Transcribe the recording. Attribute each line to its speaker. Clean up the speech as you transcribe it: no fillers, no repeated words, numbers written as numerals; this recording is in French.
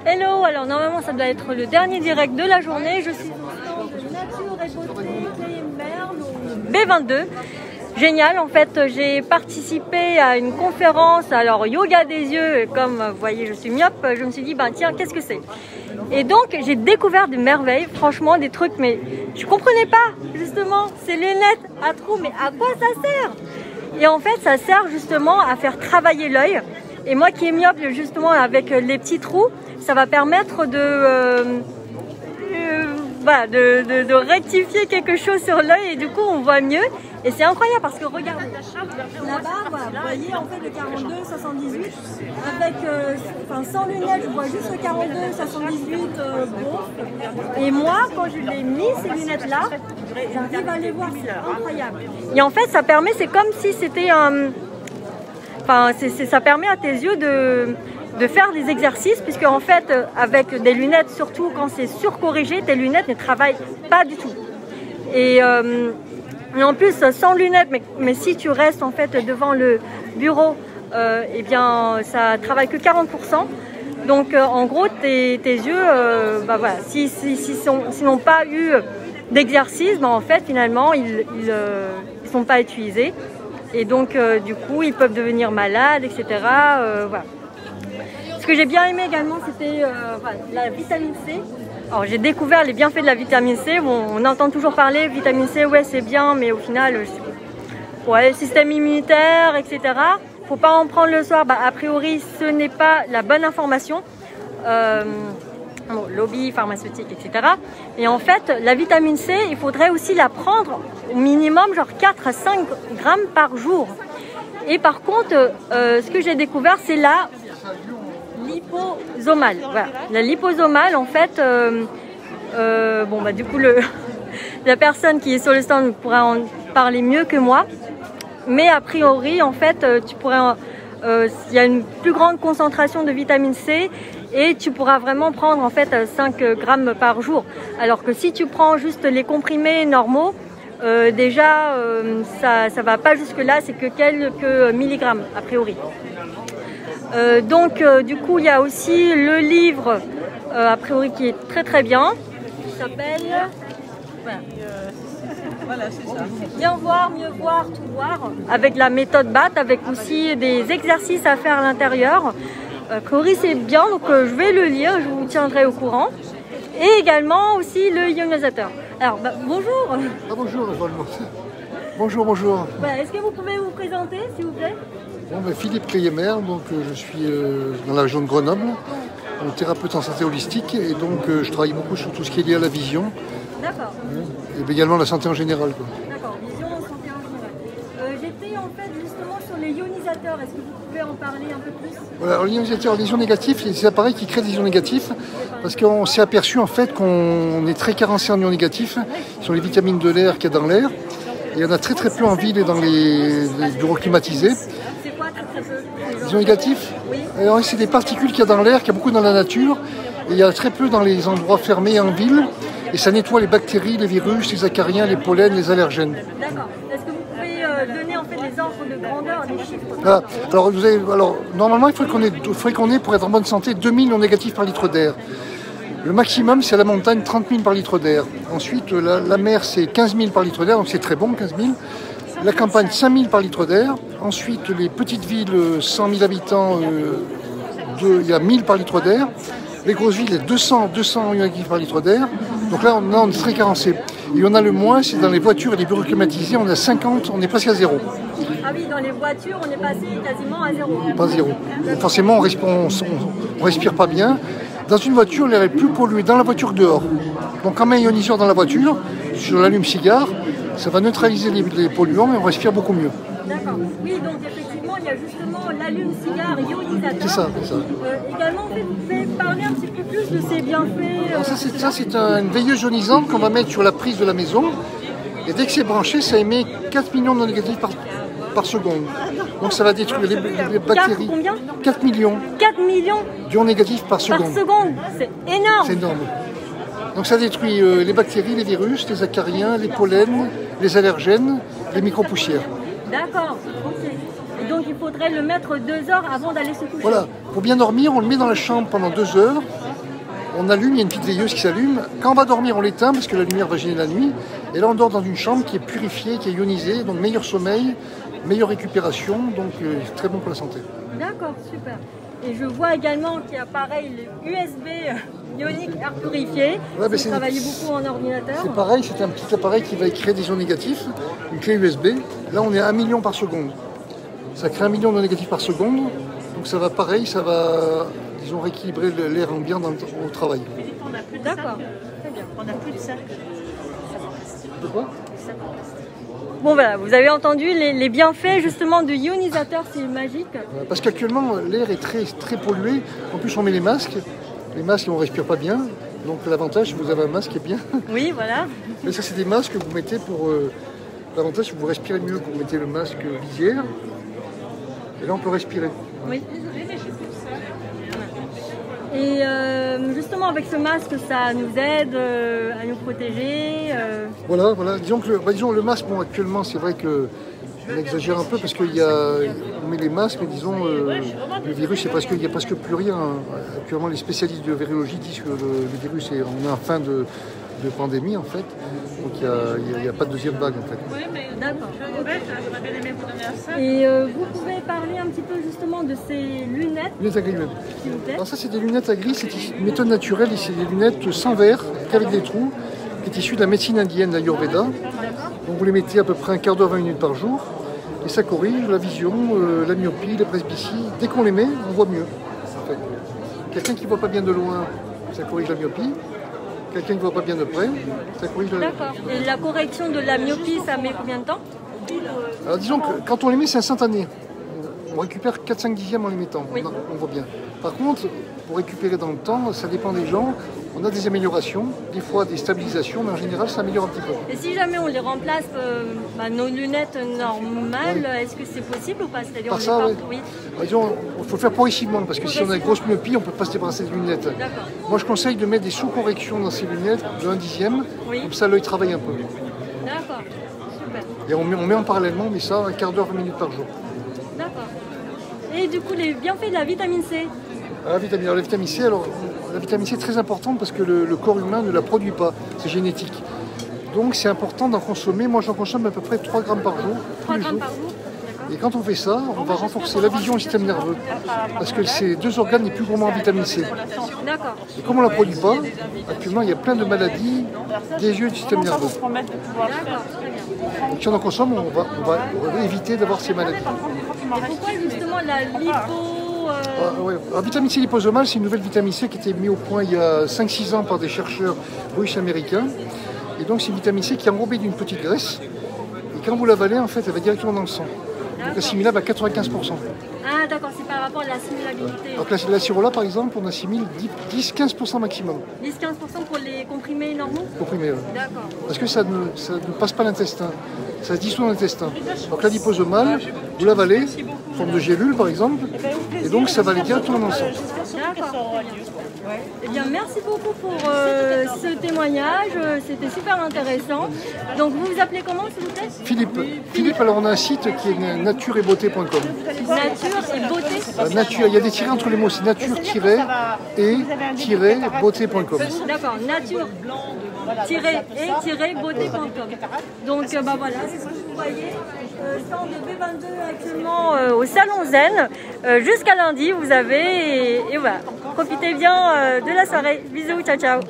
Speaker 1: Hello, alors normalement ça doit être le dernier direct de la journée. Je suis au stand de Nature et Beauté B22. Génial, en fait j'ai participé à une conférence, alors yoga des yeux, comme vous voyez je suis myope, je me suis dit ben tiens qu'est-ce que c'est? Et donc j'ai découvert des merveilles, franchement des trucs mais je comprenais pas justement ces lunettes à trous, mais à quoi ça sert? Et en fait ça sert justement à faire travailler l'œil. Et moi qui est myope justement avec les petits trous, ça va permettre de rectifier quelque chose sur l'œil et du coup on voit mieux. Et c'est incroyable parce que regardez, là-bas, voilà, vous voyez en fait le 42-78 avec, sans lunettes, je vois juste le 42-78 bon. Et moi, quand je l'ai mis ces lunettes-là, j'arrive à les voir, c'est incroyable. Et en fait, ça permet, c'est comme si c'était un... ça permet à tes yeux de faire des exercices, puisque en fait, avec des lunettes, surtout quand c'est surcorrigé, tes lunettes ne travaillent pas du tout. Et en plus, sans lunettes, mais si tu restes en fait devant le bureau, eh bien, ça travaille que 40%. Donc, en gros, tes yeux, voilà, s'ils n'ont pas eu d'exercice, en fait, finalement, ils sont pas utilisés. Et donc, du coup, ils peuvent devenir malades, etc. Voilà. Ce que j'ai bien aimé également, c'était la vitamine C. Alors j'ai découvert les bienfaits de la vitamine C. Bon, on entend toujours parler vitamine C, ouais c'est bien, mais au final, ouais, système immunitaire, etc. Faut pas en prendre le soir. A priori, ce n'est pas la bonne information. Lobby pharmaceutique, etc. Et en fait, la vitamine C, il faudrait aussi la prendre au minimum genre 4 à 5 grammes par jour. Et par contre, ce que j'ai découvert, c'est la liposomale. Voilà. La liposomale, en fait, du coup, la personne qui est sur le stand pourra en parler mieux que moi. Mais a priori, en fait, il y a une plus grande concentration de vitamine C et tu pourras vraiment prendre en fait 5 grammes par jour. Alors que si tu prends juste les comprimés normaux, déjà, ça va pas jusque là, c'est que quelques milligrammes a priori. Du coup, il y a aussi le livre, a priori, qui est très très bien, qui s'appelle Bien voir, mieux voir, tout voir, avec la méthode BAT, avec aussi des exercices à faire à l'intérieur. A priori, c'est bien, donc je vais le lire, je vous tiendrai au courant. Et également aussi le ionisateur. Alors, bonjour.
Speaker 2: Ah, bonjour, bonjour, bonjour.
Speaker 1: Est-ce que vous pouvez vous présenter, s'il vous plaît?
Speaker 2: Philippe Cleyemer, donc je suis dans la région de Grenoble, thérapeute en santé holistique et donc je travaille beaucoup sur tout ce qui est lié à la vision.
Speaker 1: D'accord.
Speaker 2: Et également la santé en général.
Speaker 1: D'accord, vision, santé en général. J'étais en fait justement sur les ionisateurs, est-ce que vous pouvez en parler un peu plus?
Speaker 2: Voilà, les ionisateurs, les ions négatifs, c'est des appareils qui créent des ions négatifs parce qu'on s'est aperçu en fait qu'on est très carencé en ions négatifs sur les vitamines de l'air qu'il y a dans l'air. Et il y en a très très peu en ville et dans les bureaux climatisés. Les ions négatifs, oui. Alors, c'est des particules qu'il y a dans l'air, qu'il y a beaucoup dans la nature, et il y a très peu dans les endroits fermés en ville, et ça nettoie les bactéries, les virus, les acariens, les pollens, les allergènes.
Speaker 1: D'accord. Est-ce que vous pouvez donner en fait les ordres de grandeur, les chiffres?
Speaker 2: Alors, normalement, il faudrait qu'on ait, pour être en bonne santé, 2000 ions négatifs par litre d'air. Le maximum, c'est à la montagne, 30 000 par litre d'air. Ensuite, la mer, c'est 15 000 par litre d'air, donc c'est très bon, 15 000. La campagne, 5 000 par litre d'air. Ensuite, les petites villes, 100 000 habitants, il y a 1000 par litre d'air. Les grosses villes, il y a 200 par litre d'air. Donc là, on est très carencé. Et on a le moins, c'est dans les voitures et les bureaux climatisés, on a 50, on est presque à zéro.
Speaker 1: Ah oui, dans les voitures, on est passé quasiment à zéro.
Speaker 2: Pas zéro. Donc forcément, on respire pas bien. Dans une voiture, l'air est plus pollué dans la voiture que dehors. Donc quand on met un ioniseur dans la voiture, je l'allume cigare, ça va neutraliser les polluants et on respire beaucoup mieux.
Speaker 1: D'accord. Oui, donc effectivement, il y a justement l'allume-cigare ionisateur.
Speaker 2: C'est ça.
Speaker 1: Également, en fait, vous pouvez parler un petit peu plus de ces bienfaits.
Speaker 2: Alors ça, c'est une veilleuse ionisante qu'on va mettre sur la prise de la maison. Et dès que c'est branché, ça émet 4 millions de négatifs par seconde. Donc ça va détruire les bactéries.
Speaker 1: Combien?
Speaker 2: 4 millions.
Speaker 1: 4 millions
Speaker 2: d'ions négatifs par seconde.
Speaker 1: Par seconde, c'est énorme.
Speaker 2: C'est énorme. Donc ça détruit les bactéries, les virus, les acariens, les pollens, les allergènes, les micropoussières.
Speaker 1: D'accord, ok. Donc il faudrait le mettre 2 heures avant d'aller se coucher.
Speaker 2: Voilà, pour bien dormir, on le met dans la chambre pendant 2 heures on allume, il y a une petite veilleuse qui s'allume. Quand on va dormir, on l'éteint parce que la lumière va gêner la nuit. Et là, on dort dans une chambre qui est purifiée, qui est ionisée, donc meilleur sommeil, meilleure récupération, donc très bon pour la santé.
Speaker 1: D'accord, super. Et je vois également qu'il y a pareil le USB ionique air purifié.
Speaker 2: Ouais,
Speaker 1: Vous travaillez beaucoup en ordinateur.
Speaker 2: C'est pareil, c'est un petit appareil qui va écrire des ions négatifs, une clé USB. Là, on est à 1 million par seconde. Ça crée 1 million de négatifs par seconde. Donc ça va pareil, ça va, disons, rééquilibrer l'air ambiant au travail.
Speaker 1: D'accord, très bien.
Speaker 3: On n'a plus de sac.
Speaker 2: De quoi?
Speaker 1: Bon voilà, vous avez entendu les bienfaits justement du ionisateur, c'est magique.
Speaker 2: Parce qu'actuellement, l'air est très pollué. En plus, on met les masques. Les masques, on ne respire pas bien. Donc l'avantage, si vous avez un masque, est bien.
Speaker 1: Oui, voilà.
Speaker 2: Mais ça, c'est des masques que vous mettez pour... l'avantage, si vous respirez mieux, vous mettez le masque visière. Et là, on peut respirer.
Speaker 1: Oui. Et justement, avec ce masque, ça nous aide à nous protéger.
Speaker 2: Voilà. Disons que le masque, bon, actuellement, c'est vrai qu'on exagère un peu parce qu'on met les masques, mais disons, le virus, il n'y a presque plus rien. Actuellement, les spécialistes de virologie disent que le virus, on est en fin de pandémie, en fait. Donc, il n'y a pas de deuxième vague, en fait.
Speaker 3: Oui, mais
Speaker 1: d'accord.
Speaker 3: j'aurais bien aimé vous donner un sac.
Speaker 1: Et vous pouvez parler un petit peu justement de ces lunettes,
Speaker 2: Lunettes à gris même.
Speaker 1: s'il vous plaît.
Speaker 2: Alors ça, c'est des lunettes à gris, c'est une méthode naturelle, et c'est des lunettes sans verre, qu'avec des trous, qui est issue de la médecine indienne, l'Ayurveda. Donc vous les mettez à peu près un quart d'heure, 20 minutes par jour, et ça corrige la vision, la myopie, la presbytie. Dès qu'on les met, on voit mieux. En fait. Quelqu'un qui ne voit pas bien de loin, ça corrige la myopie. Quelqu'un qui ne voit pas bien de près, ça corrige la...
Speaker 1: D'accord. Et la correction de la myopie, ça met combien de temps?
Speaker 2: Alors disons que quand on les met, c'est instantané. On récupère 4-5 dixièmes en les mettant,
Speaker 1: Oui.
Speaker 2: on voit bien. Par contre, pour récupérer dans le temps, ça dépend des gens. On a des améliorations, des fois des stabilisations, mais en général, ça améliore un petit peu.
Speaker 1: Et si jamais on les remplace, nos lunettes normales, est-ce que c'est possible ou pas? C'est-à-dire
Speaker 2: Par
Speaker 1: on
Speaker 2: ça,
Speaker 1: les
Speaker 2: oui.
Speaker 1: porte, oui.
Speaker 2: Disons, il faut le faire progressivement, parce que si on a une grosse myopie, on ne peut pas se débarrasser des lunettes.
Speaker 1: D'accord.
Speaker 2: Moi, je conseille de mettre des sous-corrections dans ces lunettes de 1 dixième,
Speaker 1: Oui.
Speaker 2: comme ça l'œil travaille un peu.
Speaker 1: D'accord. Super.
Speaker 2: Et on met en parallèlement, mais ça, un quart d'heure, 20 minutes par jour.
Speaker 1: D'accord. Et du coup, les bienfaits de la vitamine C.
Speaker 2: La vitamine C, la vitamine C est très importante parce que le corps humain ne la produit pas, c'est génétique. Donc c'est important d'en consommer. Moi, j'en consomme à peu près 3 grammes par jour, tous
Speaker 1: 3
Speaker 2: les
Speaker 1: grammes
Speaker 2: jours.
Speaker 1: par jour. D'accord.
Speaker 2: Et quand on fait ça, on va renforcer la vision et le système nerveux. Parce que ces deux organes les plus gourmands en vitamine C.
Speaker 1: D'accord.
Speaker 2: Et comme on ne la produit pas, actuellement, il y a plein de maladies des yeux et du système nerveux.
Speaker 3: Promettre de pouvoir le faire.
Speaker 1: D'accord. Très bien.
Speaker 2: Donc si on en consomme, on va éviter d'avoir ces maladies.
Speaker 1: Et pourquoi justement la lipo
Speaker 2: Ouais. Alors, vitamine C liposomale, c'est une nouvelle vitamine C qui a été mise au point il y a 5-6 ans par des chercheurs russes américains. Et donc c'est une vitamine C qui est enrobée d'une petite graisse. Et quand vous l'avalez, en fait, elle va directement dans le sang. Donc assimilable à 95%.
Speaker 1: Ah d'accord, c'est par rapport à l'assimilabilité.
Speaker 2: Donc la Cirola, par exemple, on assimile 10-15% maximum.
Speaker 1: 10-15% pour les comprimés normaux.
Speaker 2: Comprimé.
Speaker 1: D'accord.
Speaker 2: Parce que ça ne passe pas l'intestin. Ça se dissout dans l'intestin. Donc la liposomale, vous l'avalez, en forme de gélule par exemple, et donc ça va aller directement dans le sang.
Speaker 1: D'accord. Eh bien, merci beaucoup pour ce témoignage. C'était super intéressant. Donc, vous vous appelez comment, s'il vous plaît?
Speaker 2: Philippe, alors on a un site qui est natureetbeauté.com.
Speaker 1: Nature et beauté.
Speaker 2: Nature, il y a des tirés entre les mots, c'est nature-et-beauté.com.
Speaker 1: D'accord, nature-et-beauté.com. Donc, voilà, c'est ce que vous voyez. Stand de B22 actuellement au Salon Zen. Jusqu'à lundi, vous avez. Et voilà, profitez bien de la soirée. Bisous, ciao, ciao.